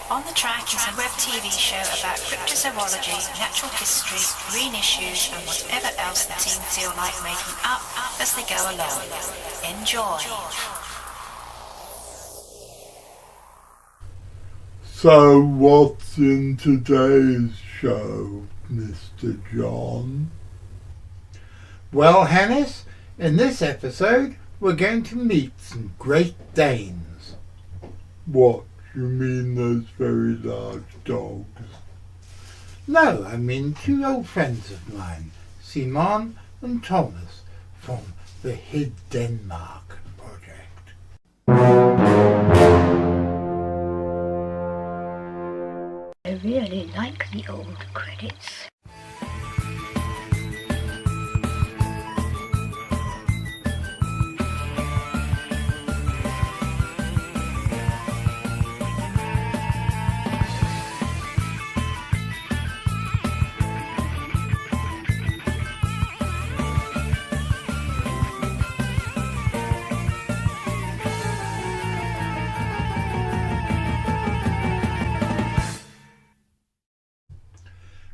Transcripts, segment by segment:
On the Track is a web TV show about cryptozoology, natural history, green issues and whatever else the team feel like making up as they go along. Enjoy! So what's in today's show, Mr. John? Well, Hannes, in this episode we're going to meet some Great Danes. What, you mean those very large dogs? No, I mean two old friends of mine, Simon and Thomas, from the Hid Denmark project. I really like the old credits.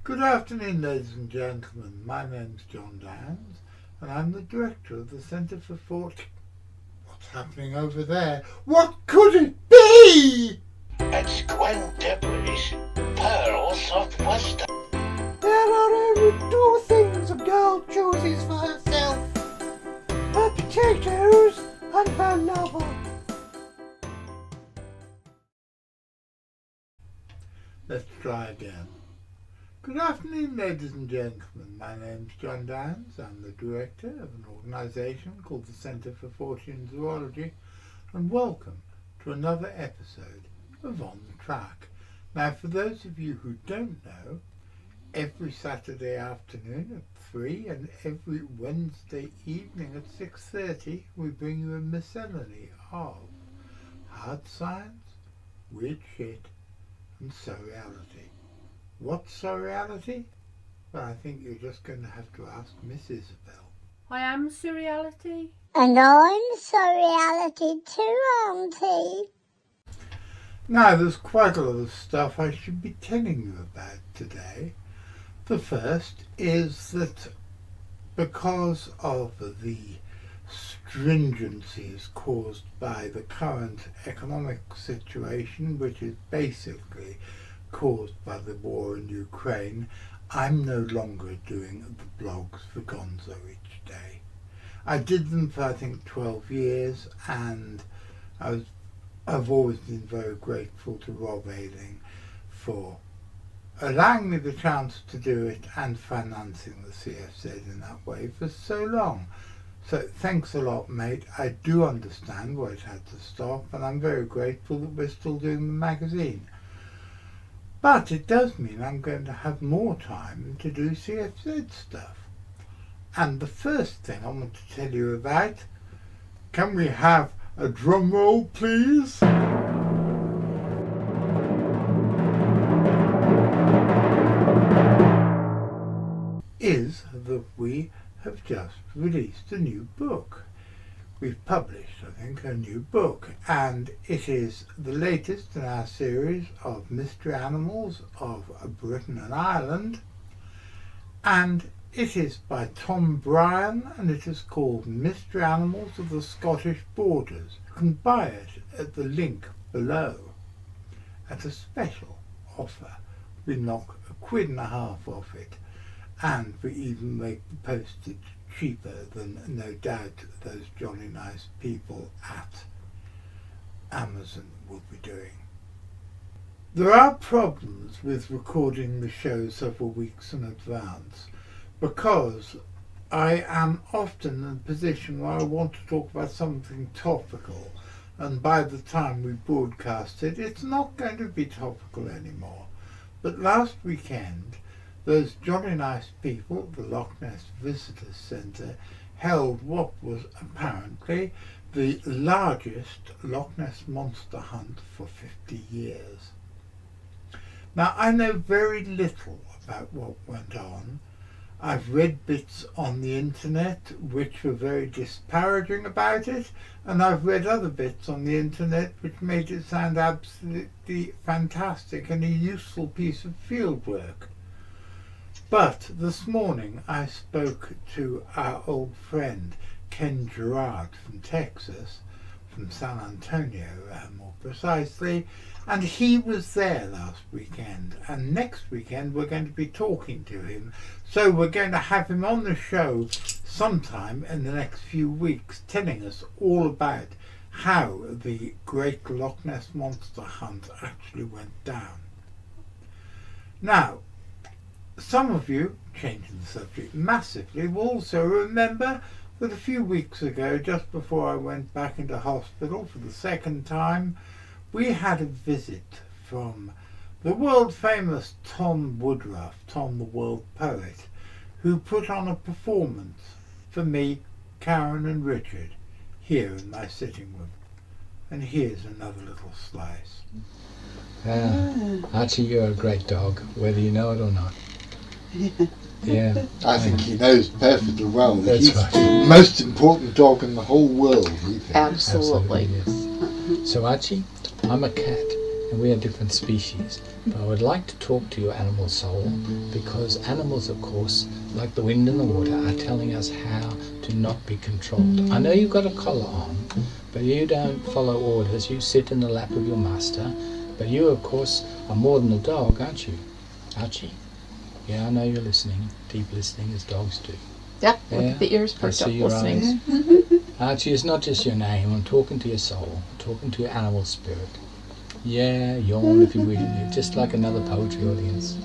Good afternoon, ladies and gentlemen. My name's John Downs, and I'm the director of the Centre for Fortean. What's happening over there? What could it be? It's Gwen Debris, Pearls of Wisdom. There are only two things a girl chooses for herself: her potatoes and her lover. Let's try again. Good afternoon, ladies and gentlemen. My name's John Downs. I'm the director of an organisation called the Centre for Fortean Zoology, and welcome to another episode of On the Track. Now, for those of you who don't know, every Saturday afternoon at 3 and every Wednesday evening at 6:30 we bring you a miscellany of hard science, weird shit and surreality. What's surreality? Well, I think you're just going to have to ask Miss Isabel. I am surreality. And I'm surreality too, Auntie. Now, there's quite a lot of stuff I should be telling you about today. The first is that because of the stringencies caused by the current economic situation, which is basically caused by the war in Ukraine, I'm no longer doing the blogs for Gonzo each day. I did them for I think 12 years, and I've always been very grateful to Rob Ailing for allowing me the chance to do it and financing the CFZ in that way for so long. So thanks a lot, mate. I do understand why it had to stop, and I'm very grateful that we're still doing the magazine. But it does mean I'm going to have more time to do CFZ stuff. And the first thing I want to tell you about, can we have a drum roll, please? Is that we have just released a new book. We've published, I think, a new book, and it is the latest in our series of mystery animals of Britain and Ireland, and it is by Thom and it is called Mystery Animals of the Scottish Borders. You can buy it at the link below at a special offer. We knock £1.50 off it, and we even make the postage cheaper than, no doubt, those jolly nice people at Amazon will be doing. There are problems with recording the show several weeks in advance, because I am often in a position where I want to talk about something topical, and by the time we broadcast it, it's not going to be topical anymore. But last weekend, those jolly nice people at the Loch Ness Visitors Centre held what was apparently the largest Loch Ness monster hunt for 50 years. Now, I know very little about what went on. I've read bits on the internet which were very disparaging about it, and I've read other bits on the internet which made it sound absolutely fantastic and a useful piece of field work. But this morning I spoke to our old friend Ken Gerard from Texas, from San Antonio more precisely, and he was there last weekend, and next weekend we're going to be talking to him. So we're going to have him on the show sometime in the next few weeks, telling us all about how the Great Loch Ness Monster Hunt actually went down. Now, some of you, changing the subject massively, will also remember that a few weeks ago, just before I went back into hospital for the second time, we had a visit from the world famous Thom Woodruff, Thom the world poet, who put on a performance for me, Karen and Richard here in my sitting room. And here's another little slice. Archie, you're a great dog, whether you know it or not. Yeah. I think he knows perfectly well that That's he's right. the most important dog in the whole world, he thinks. Absolutely. Yes. So Archie, I'm a cat and we are different species, but I would like to talk to your animal soul because animals, of course, like the wind and the water, are telling us how to not be controlled. I know you've got a collar on, but you don't follow orders. You sit in the lap of your master, but you, of course, are more than a dog, aren't you, Archie? Yeah, I know you're listening, deep listening as dogs do. Yep, look at the ears I perked see up your listening. eyes. Archie, it's not just your name. I'm talking to your soul. I'm talking to your animal spirit. Yeah, yawn if you will. You're just like another poetry audience.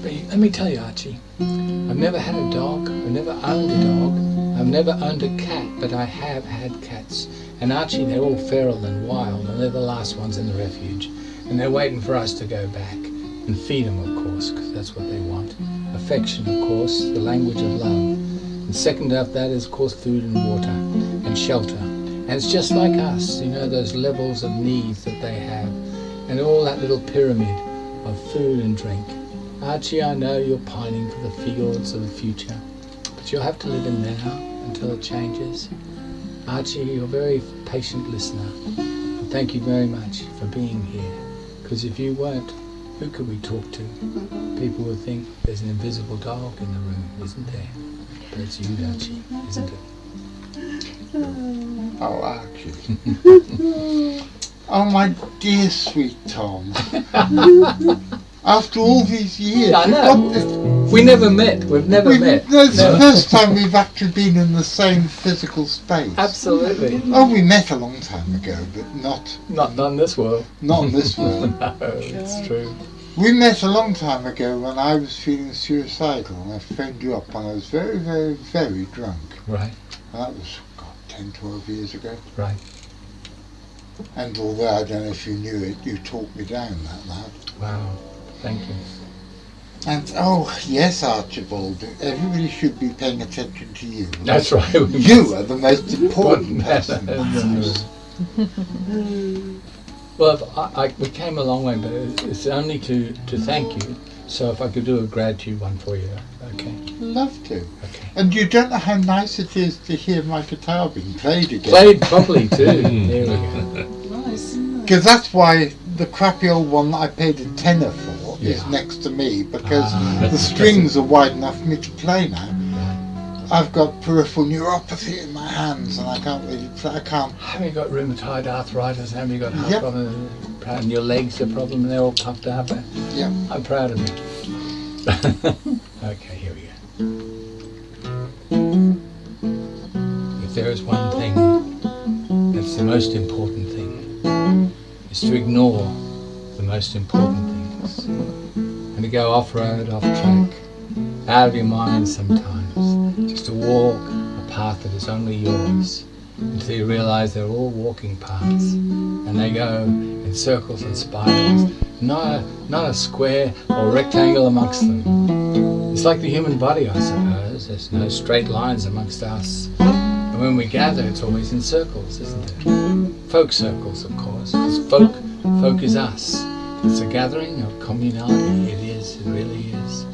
But let me tell you, Archie, I've never had a dog. I've never owned a dog. I've never owned a cat, but I have had cats. And Archie, they're all feral and wild, and they're the last ones in the refuge. And they're waiting for us to go back and feed them, of course, because that's what they want. Affection, of course, the language of love. And second after that is, of course, food and water and shelter. And it's just like us, you know, those levels of needs that they have, and all that little pyramid of food and drink. Archie, I know you're pining for the fields of the future, but you'll have to live in now until it changes. Archie, you're a very patient listener, and thank you very much for being here, because if you weren't, who could we talk to? People would think there's an invisible dog in the room, isn't there? But it's you, Archie, isn't it? Oh, Archie. Oh, my dear sweet Thom. After all these years, Yeah, I know. We never met. We've never met. That's the first time we've actually been in the same physical space. Absolutely. Oh, we met a long time ago, but not Not in this world. in this world. No, it's true. We met a long time ago when I was feeling suicidal, and I phoned you up when I was very, very, very drunk. Right, And that was, 10, 12 years ago. right. And although I don't know if you knew it, you talked me down that night. Wow. Thank you. And, oh, yes, Archibald, everybody should be paying attention to you. That's right. You are the most important person in the house. Well, we came a long way, but it's only to thank you. So if I could do a gratitude one for you, okay? Love to. Okay. And you don't know how nice it is to hear my guitar being played again. Played properly too. There we go. Nice. Because that's why the crappy old one that I paid a tenner for is Yeah. next to me, because Ah. the strings are wide enough for me to play now. I've got peripheral neuropathy in my hands and I can't really play. I can't. Have you got rheumatoid arthritis? Have you got heart Yep. problems? And your legs are a problem and they're all puffed up? Yeah. I'm proud of you. Okay, here we go. If there is one thing that's the most important thing, is to ignore the most important things. And to go off-road, off-track, out of your mind sometimes, just to walk a path that is only yours, until you realise they're all walking paths, and they go in circles and spirals, not a square or rectangle amongst them. It's like the human body, I suppose. There's no straight lines amongst us. And when we gather, it's always in circles, isn't it? Folk circles, of course, because folk is us. It's a gathering of communality. It is, it really is.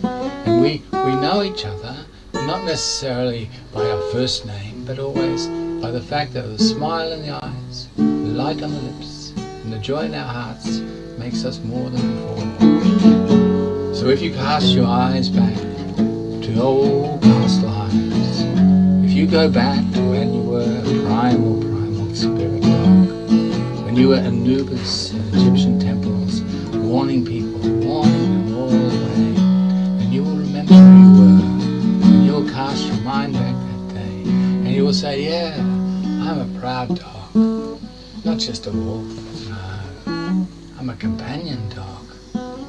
And we know each other, not necessarily by our first name, but always by the fact that the smile in the eyes, the light on the lips, and the joy in our hearts makes us more than before. So if you cast your eyes back to old past lives, if you go back to when you were a primal spirit dog, when you were Anubis in Egyptian temples, warning people, warning them all the way, then you will remember who you were, and you will cast your mind back that day, and you will say, yeah, I'm a proud dog, not just a wolf, no, I'm a companion dog,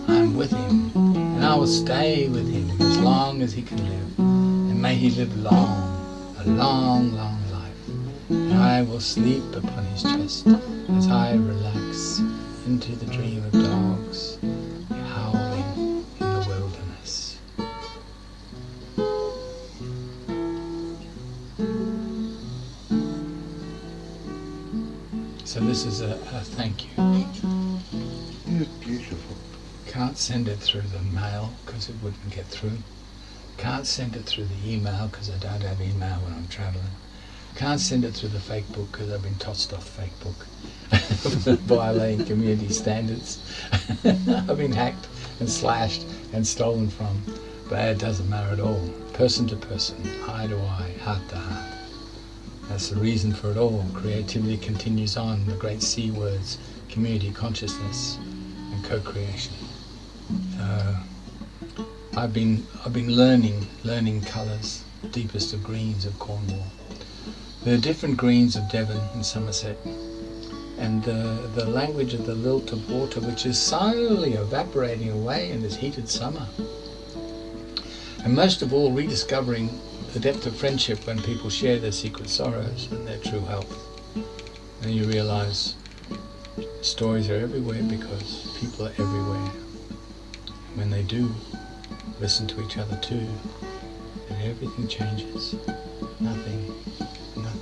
I'm with him, and I will stay with him as long as he can live, and may he live long, a long, long life, and I will sleep upon his chest as I relax into the dream of dogs howling in the wilderness. So this is a thank you. It's beautiful. Can't send it through the mail because it wouldn't get through. Can't send it through the email because I don't have email when I'm travelling. Can't send it through the fake book because I've been tossed off fake book. Violating community standards. I've been hacked and slashed and stolen from. But it doesn't matter at all. Person to person, eye to eye, heart to heart. That's the reason for it all. Creativity continues on. The great C words, community, consciousness, and co-creation. I've been learning colours, deepest of greens of Cornwall. There are different greens of Devon and Somerset, and the language of the lilt of water which is slowly evaporating away in this heated summer. And most of all, rediscovering the depth of friendship when people share their secret sorrows and their true health. And you realise stories are everywhere because people are everywhere. And when they do listen to each other too, then everything changes. Nothing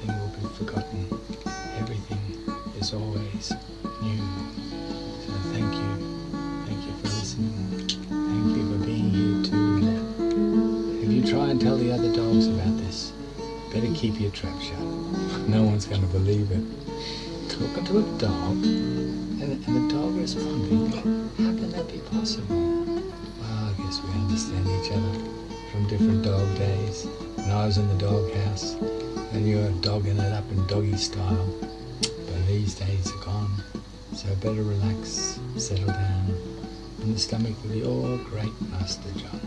will be forgotten. Everything is always new. So thank you for listening. Thank you for being here too. If you try and tell the other dogs about this, better keep your trap shut. No one's going to believe it. Talking to a dog and the dog responding, how can that be possible? Well, I guess we understand each other from different dog days. When I was in the dog house, and you were dogging it up in doggy style. But these days are gone, so better relax, settle down in the stomach with your great Master John.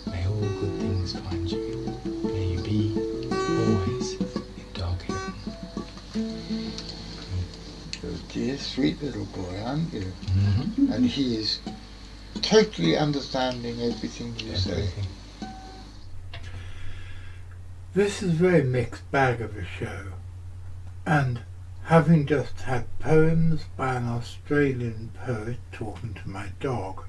May all good things find you. May you be always in dog heaven. Dear sweet little boy, aren't you? Mm-hmm. And he is totally understanding everything you say. This is a very mixed bag of a show, and having just had poems by an Australian poet talking to my dog,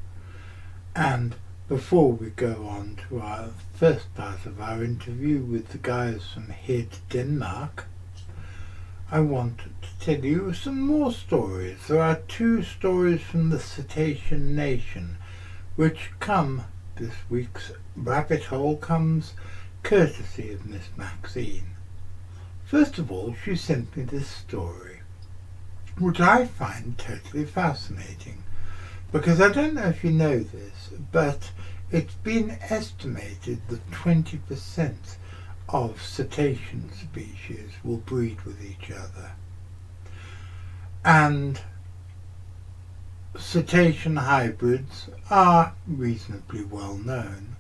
and before we go on to our first part of our interview with the guys from here to Denmark, I wanted to tell you some more stories. There are 2 stories from the Cetacean Nation, which come, this week's rabbit hole comes courtesy of Miss Maxine. First of all, she sent me this story, which I find totally fascinating, because I don't know if you know this, but it's been estimated that 20% of cetacean species will breed with each other. And cetacean hybrids are reasonably well known.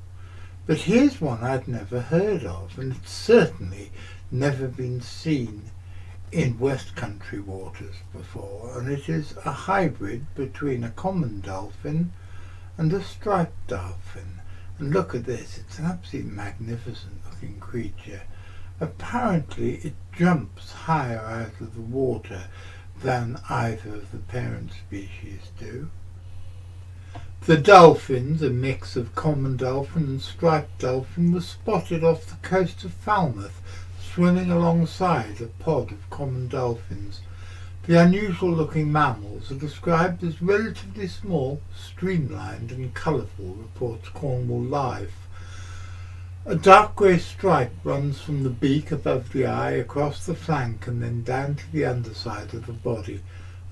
But here's one I'd never heard of, and it's certainly never been seen in West Country waters before, and it is a hybrid between a common dolphin and a striped dolphin. And look at this, it's an absolutely magnificent looking creature. Apparently it jumps higher out of the water than either of the parent species do. The dolphins, a mix of common dolphin and striped dolphin, was spotted off the coast of Falmouth, swimming alongside a pod of common dolphins. The unusual-looking mammals are described as relatively small, streamlined and colourful, reports Cornwall Life, A dark grey stripe runs from the beak above the eye across the flank and then down to the underside of the body.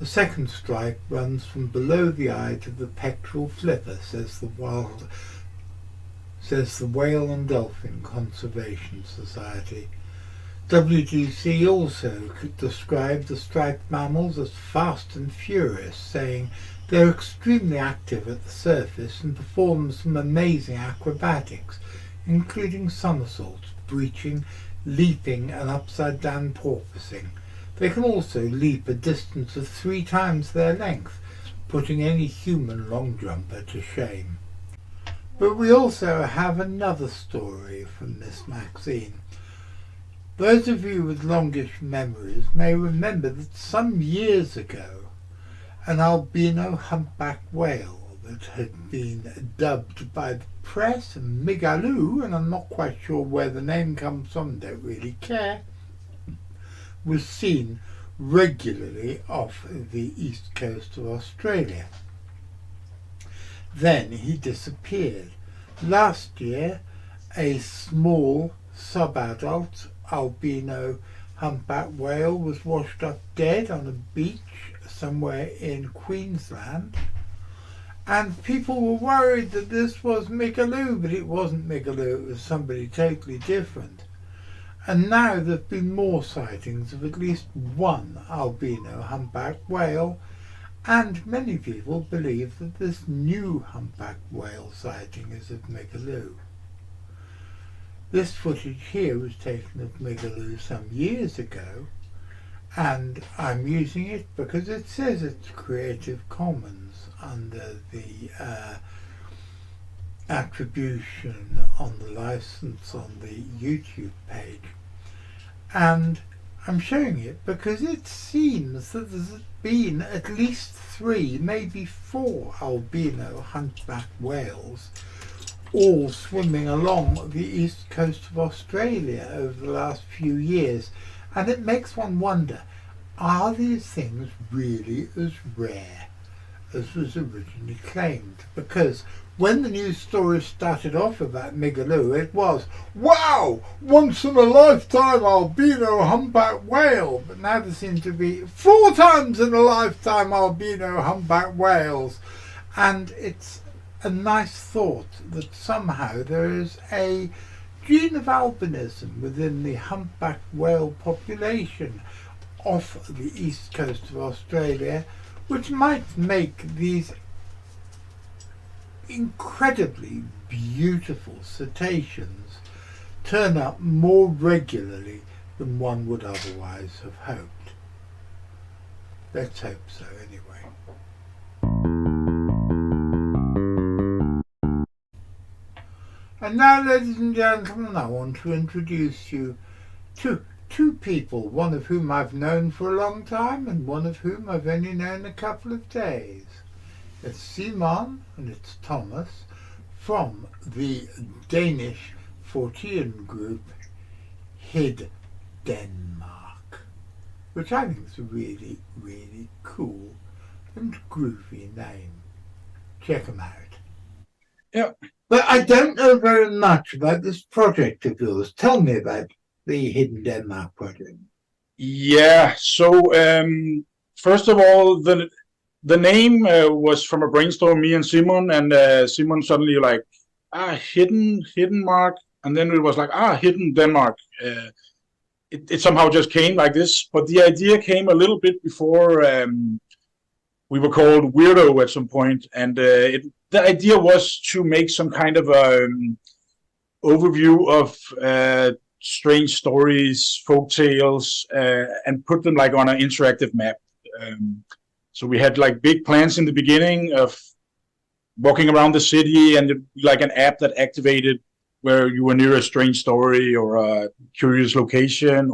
A second stripe runs from below the eye to the pectoral flipper, says the Whale and Dolphin Conservation Society. WGC also described the striped mammals as fast and furious, saying they're extremely active at the surface and perform some amazing acrobatics, including somersaults, breaching, leaping and upside-down porpoising. They can also leap a distance of 3 times their length, putting any human long jumper to shame. But we also have another story from this magazine. Those of you with longish memories may remember that some years ago an albino humpback whale that had been dubbed by the press Migaloo, and I'm not quite sure where the name comes from, don't really care, was seen regularly off the east coast of Australia. Then he disappeared. Last year, a small subadult albino humpback whale was washed up dead on a beach somewhere in Queensland, and people were worried that this was Migaloo, but it wasn't Migaloo, it was somebody totally different. And now there have been more sightings of at least one albino humpback whale, and many people believe that this new humpback whale sighting is of Migaloo. This footage here was taken of Migaloo some years ago, and I'm using it because it says it's Creative Commons under the attribution on the license on the YouTube page. And I'm showing it because it seems that there's been at least 3, maybe 4 albino humpback whales all swimming along the east coast of Australia over the last few years. And it makes one wonder, are these things really as rare as was originally claimed? Because when the news story started off about Migaloo, it was, wow, once in a lifetime albino humpback whale. But now there seem to be 4 times in a lifetime albino humpback whales. And it's a nice thought that somehow there is a gene of albinism within the humpback whale population off the east coast of Australia, which might make these incredibly beautiful cetaceans turn up more regularly than one would otherwise have hoped. Let's hope so anyway. And now, ladies and gentlemen, I want to introduce you to 2 people, one of whom I've known for a long time and one of whom I've only known a couple of days. It's Simon and it's Thomas from the Danish Fortean group Hid Denmark, which I think is a really, really cool and groovy name. Check them out. Yeah. But I don't know very much about this project of yours. Tell me about the Hidden Denmark project. Yeah. So first of all, the name was from a brainstorm, me and Simon, and Simon suddenly like, Hidden Mark, and then it was like, Hidden Denmark. It somehow just came like this, but the idea came a little bit before we were called Weirdo at some point, and the idea was to make some kind of overview of strange stories, folk tales, and put them like on an interactive map. So we had like big plans in the beginning of walking around the city, and like an app that activated where you were near a strange story or a curious location,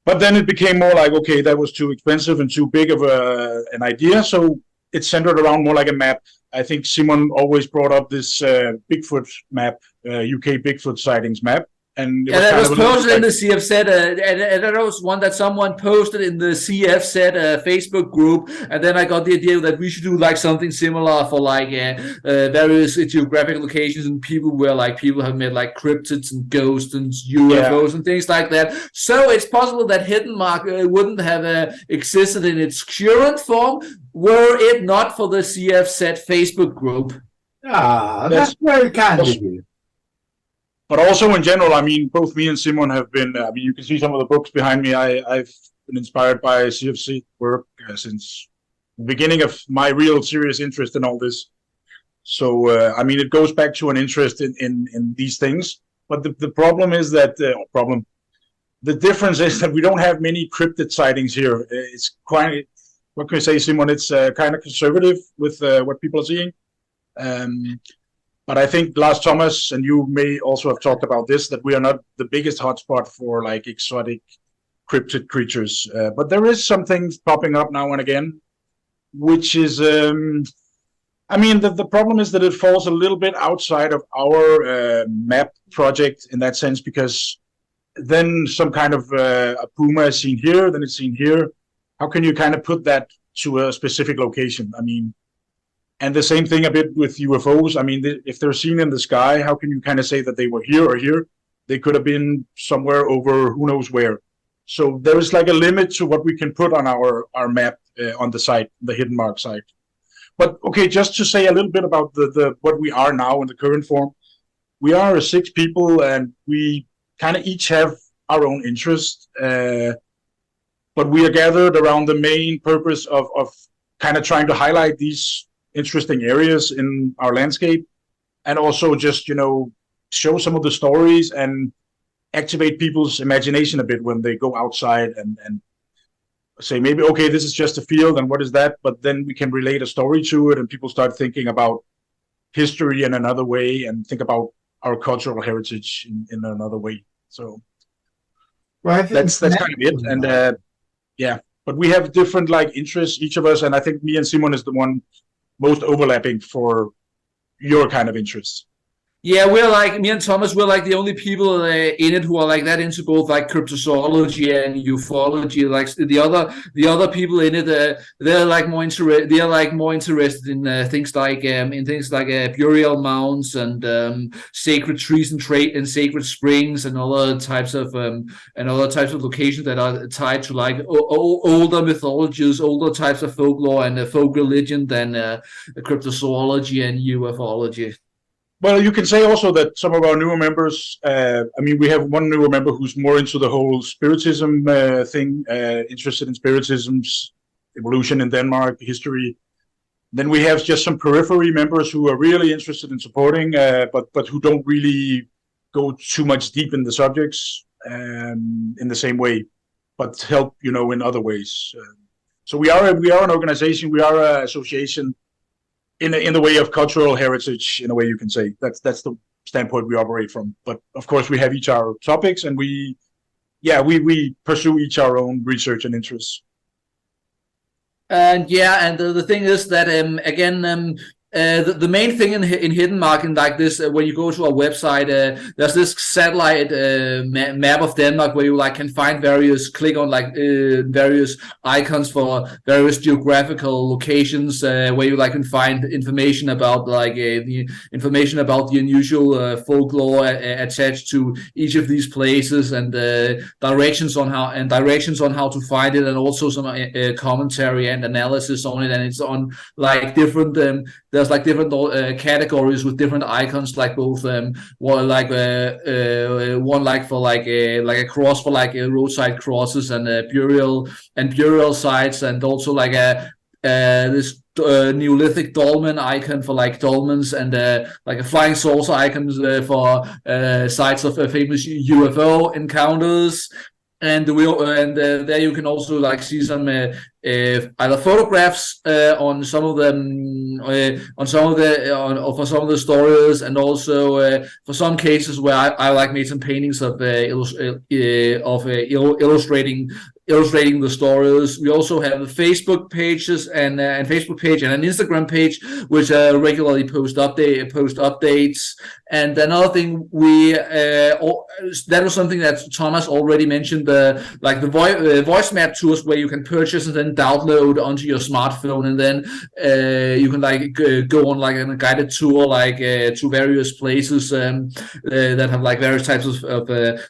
but then it became more like, okay, that was too expensive and too big of an idea, so it centered around more like a map. I think Simon always brought up this Bigfoot map, UK Bigfoot sightings map, And it Yeah, that kind was of a little posted in like- the CFZ, and that was one that someone posted in the CFZ Facebook group, and then I got the idea that we should do like something similar for like various geographic locations and people where like people have met like cryptids and ghosts and UFOs and things like that. So it's possible that Hidden Mark wouldn't have existed in its current form were it not for the CFZ Facebook group. That's very kind of you. But also in general, I mean, both me and Simon have been, I mean, you can see some of the books behind me. I've been inspired by CFC work since the beginning of my real serious interest in all this. So, I mean, it goes back to an interest in these things. But the problem is that, the difference is that we don't have many cryptid sightings here. It's quite, what can I say, Simon? It's kind of conservative with what people are seeing. But I think Lars Thomas and you may also have talked about this, that we are not the biggest hotspot for like exotic cryptid creatures. But there is some things popping up now and again, which is, I mean, the problem is that it falls a little bit outside of our map project in that sense, because then some kind of a puma is seen here, then it's seen here. How can you kind of put that to a specific location? I mean, and the same thing a bit with UFOs. I mean, if they're seen in the sky, how can you kind of say that they were here or here? They could have been somewhere over who knows where. So there is like a limit to what we can put on our map on the site, the Hidden Mark site. But okay, just to say a little bit about the what we are now in the current form. We are 6 people, and we kind of each have our own interest. But we are gathered around the main purpose of kind of trying to highlight these interesting areas in our landscape, and also just, you know, show some of the stories and activate people's imagination a bit when they go outside and say maybe, okay, this is just a field and what is that? But then we can relate a story to it and people start thinking about history in another way and think about our cultural heritage in another way. So well, that's kind of it. And yeah, but we have different like interests, each of us, and I think me and Simon is the one most overlapping for your kind of interests. Yeah, we're like, me and Thomas, we're like the only people in it who are like that into both like cryptozoology and ufology. Like the other people in it, they're like more interested in things like burial mounds and sacred trees and sacred springs and other types of locations that are tied to like older mythologies, older types of folklore and folk religion than cryptozoology and ufology. Well, you can say also that some of our newer members, I mean, we have one newer member who's more into the whole spiritism thing, interested in spiritism's evolution in Denmark, history. Then we have just some periphery members who are really interested in supporting, but who don't really go too much deep in the subjects in the same way, but help, you know, in other ways. So we are an organization, we are an association, in the way of cultural heritage, in a way you can say. That's the standpoint we operate from. But of course we have each our topics, and we pursue each our own research and interests. And the thing is that the main thing in Hidden Mark, and like this, when you go to our website, there's this satellite map of Denmark where you like can find click on like various icons for various geographical locations, where you like can find information about like the information about the unusual folklore attached to each of these places, and directions on how to find it, and also some commentary and analysis on it. And it's on like different there's like different categories with different icons, like both one like for like a cross for like roadside crosses and burial sites, and also like this Neolithic dolmen icon for like dolmens, and like a flying saucer icons for sites of famous UFO encounters. And there you can also like see some either photographs on some of them, for some of the stories, and also for some cases where I like made some paintings of illustrating illustrating the stories. We also have Facebook pages and Facebook page and an Instagram page, which regularly post updates. And another thing that was something that Thomas already mentioned, like the voice map tours where you can purchase and then download onto your smartphone, and then you can like go on like a guided tour like to various places that have like various types of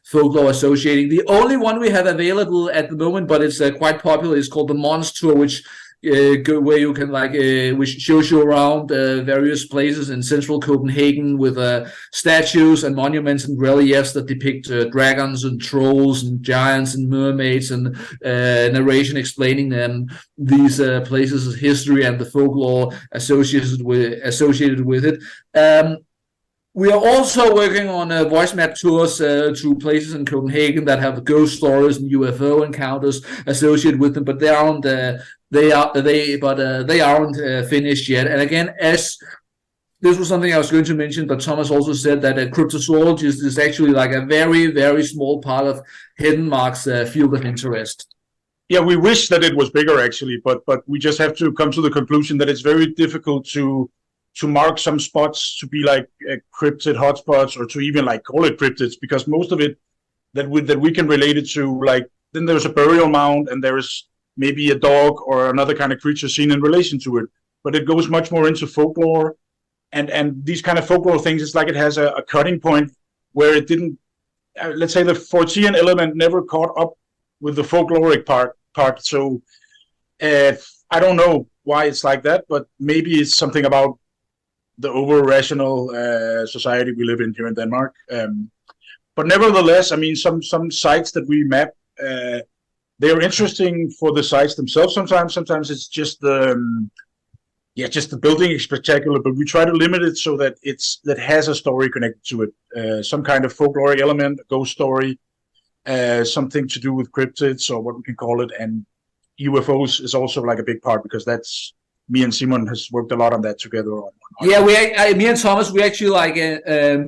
folklore associating. The only one we have available at the moment, but it's quite popular, is called the Mons Tour, which where you can like which shows you around various places in central Copenhagen with statues and monuments and reliefs that depict dragons and trolls and giants and mermaids, and narration explaining these places' history and the folklore associated with it. We are also working on voice map tours to places in Copenhagen that have ghost stories and UFO encounters associated with them, but they aren't finished yet. And again, as this was something I was going to mention, but Thomas also said that cryptozoologist is actually like a very, very small part of Hidden Mark's field of interest. Yeah, we wish that it was bigger actually, but we just have to come to the conclusion that it's very difficult to mark some spots to be like cryptid hotspots, or to even like call it cryptids, because most of it that we can relate it to, like, then there's a burial mound and there's maybe a dog or another kind of creature seen in relation to it, but it goes much more into folklore, and these kind of folklore things, it's like it has a cutting point where it didn't, let's say the Fortean element never caught up with the folkloric part. So I don't know why it's like that, but maybe it's something about the over-rational society we live in here in Denmark. But nevertheless, I mean, some sites that we map, they're interesting for the sites themselves. Sometimes it's just just the building is spectacular, but we try to limit it so that that has a story connected to it, some kind of folkloric element, a ghost story, something to do with cryptids or what we can call it. And UFOs is also like a big part, because that's, me and Simon has worked a lot on that together. Yeah, me and Thomas, we actually like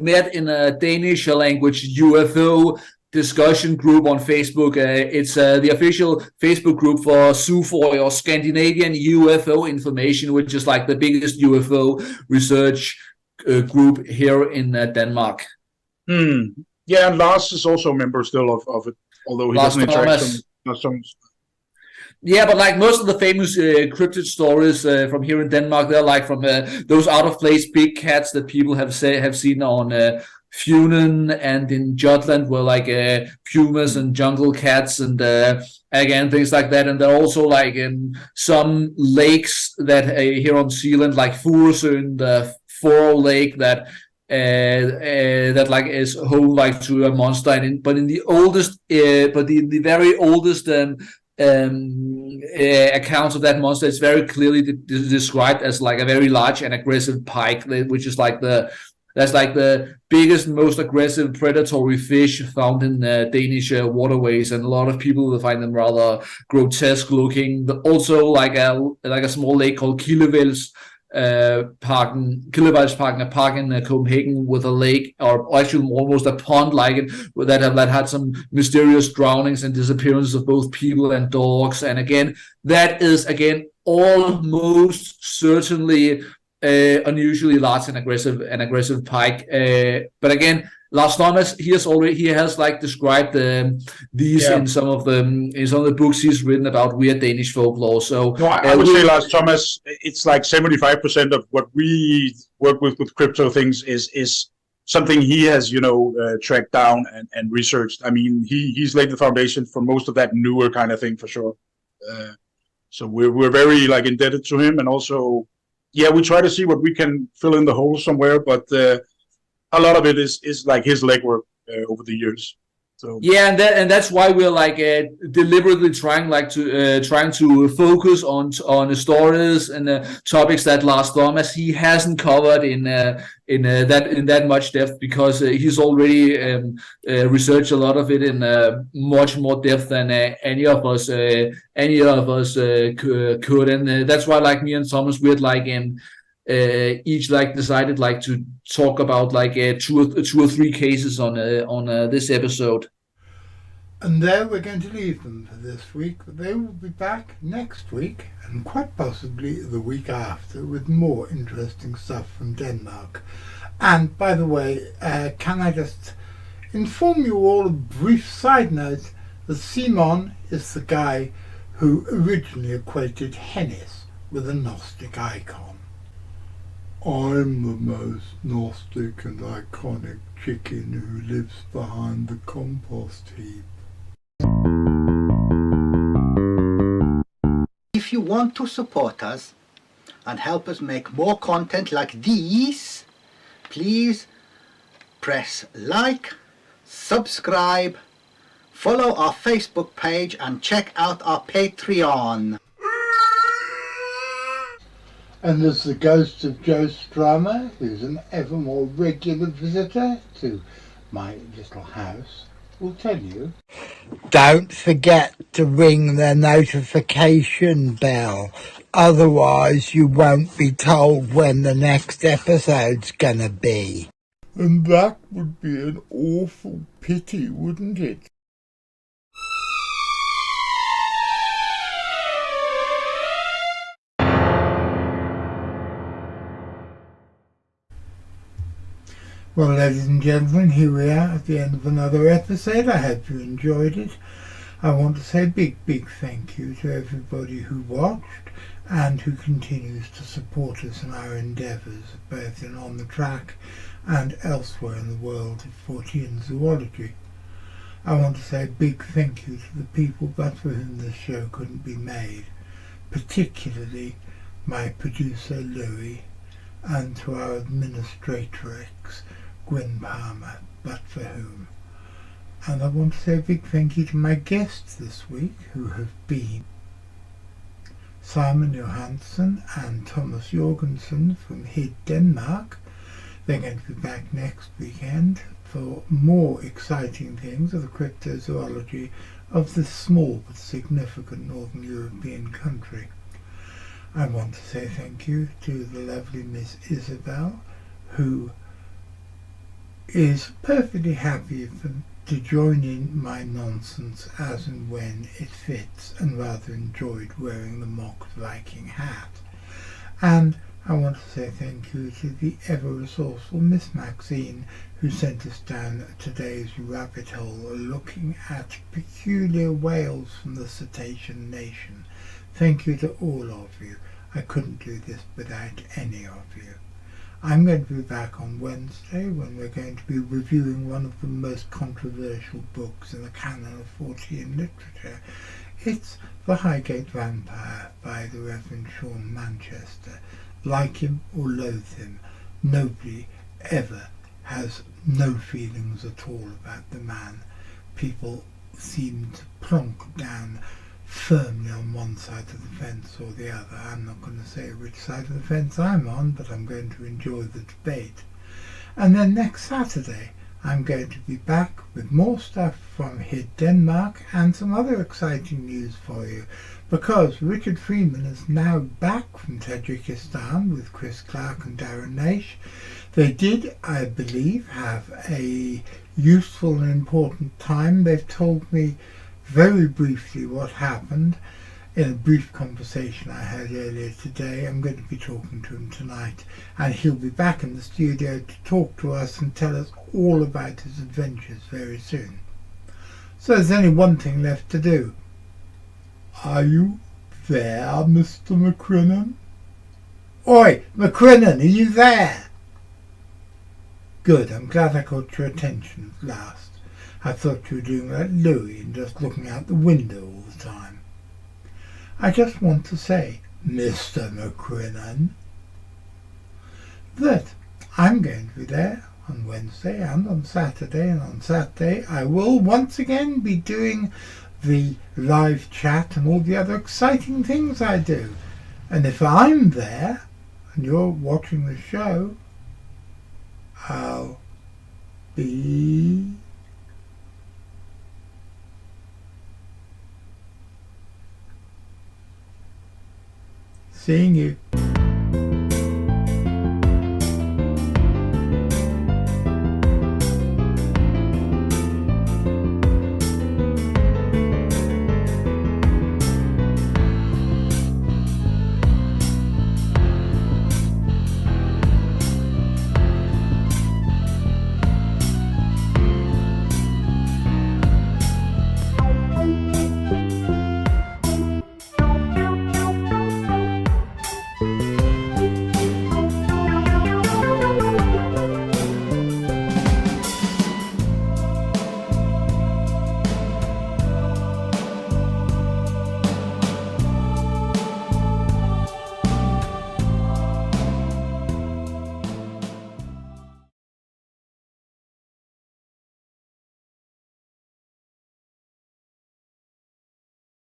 met in a Danish language UFO discussion group on Facebook. It's the official Facebook group for SUFOI, or Scandinavian UFO Information, which is like the biggest UFO research group here in Denmark. Yeah, and Lars is also a member still of it, although he doesn't interact so much. Yeah, but like most of the famous cryptid stories from here in Denmark, they're like from those out of place big cats that people have seen on Funen and in Jutland, were like pumas and jungle cats, and again things like that. And there are also like some lakes that here on Zealand, like Furesøen, the Foro Lake, that like is home like to a monster. But in the oldest, the very oldest accounts of that monster, it's very clearly described as like a very large and aggressive pike, which is like the biggest, most aggressive predatory fish found in Danish waterways, and a lot of people will find them rather grotesque looking. Also, like a small lake called Kildevejsparken, a park in Copenhagen with a lake, or actually almost a pond like it, that had some mysterious drownings and disappearances of both people and dogs. And again, that is almost certainly unusually large and aggressive pike. But again, Lars Thomas, he has like described these in some of the books he's written about weird Danish folklore. So no, I would say Lars Thomas, it's like 75% of what we work with crypto things is something he has tracked down and researched. I mean, he's laid the foundation for most of that newer kind of thing for sure. So we're very like indebted to him, and also we try to see what we can fill in the hole somewhere, but a lot of it is like his legwork over the years. So and that's why we're like deliberately trying to focus on the stories and topics that Lars Thomas he hasn't covered in that much depth, because he's already researched a lot of it in much more depth than any of us could, and that's why like me and Thomas we'd like each like decided like to talk about like two or three cases on this episode. And there we're going to leave them for this week, but they will be back next week and quite possibly the week after with more interesting stuff from Denmark. And by the way, can I just inform you all a brief side note that Simon is the guy who originally equated Hennis with a Gnostic icon. I'm the most Gnostic and iconic chicken who lives behind the compost heap. If you want to support us and help us make more content like these, please press like, subscribe, follow our Facebook page and check out our Patreon. And there's the ghost of Joe Strummer, who's an ever more regular visitor to my little house, will tell you. Don't forget to ring the notification bell, otherwise you won't be told when the next episode's gonna be. And that would be an awful pity, wouldn't it? Well, ladies and gentlemen, here we are at the end of another episode. I hope you enjoyed it. I want to say a big thank you to everybody who watched and who continues to support us in our endeavours, both in On the Track and elsewhere in the world of Fortean zoology. I want to say a big thank you to the people but for whom this show couldn't be made, particularly my producer Louis, and to our administratrix Gwen Palmer, but for whom. And I want to say a big thank you to my guests this week, who have been Simon Johansson and Thomas Jorgensen from HID Denmark. They're going to be back next weekend for more exciting things of the cryptozoology of this small but significant Northern European country. I want to say thank you to the lovely Miss Isabel, who is perfectly happy to join in my nonsense as and when it fits, and rather enjoyed wearing the mock Viking hat. And I want to say thank you to the ever-resourceful Miss Maxine, who sent us down today's rabbit hole looking at peculiar whales from the Cetacean nation. Thank you to all of you. I couldn't do this without any of you. I'm going to be back on Wednesday when we're going to be reviewing one of the most controversial books in the canon of Fortean literature. It's The Highgate Vampire by the Reverend Sean Manchester. Like him or loathe him, nobody ever has no feelings at all about the man. People seem to plonk down firmly on one side of the fence or the other. I'm not going to say which side of the fence I'm on, but I'm going to enjoy the debate. And then next Saturday I'm going to be back with more stuff from HID Denmark and some other exciting news for you, because Richard Freeman is now back from Tajikistan with Chris Clark and Darren Naish. They did, I believe, have a useful and important time. They've told me very briefly what happened in a brief conversation I had earlier today. I'm going to be talking to him tonight, and he'll be back in the studio to talk to us and tell us all about his adventures very soon. So there's only one thing left to do. Are you there, Mr. McCrinnan? Oi, McCrinnan, are you there? Good, I'm glad I caught your attention at last. I thought you were doing like Louis and just looking out the window all the time. I just want to say, Mr. McCrinnan, that I'm going to be there on Wednesday and on Saturday, and on Saturday I will once again be doing the live chat and all the other exciting things I do. And if I'm there and you're watching the show, I'll be seeing you.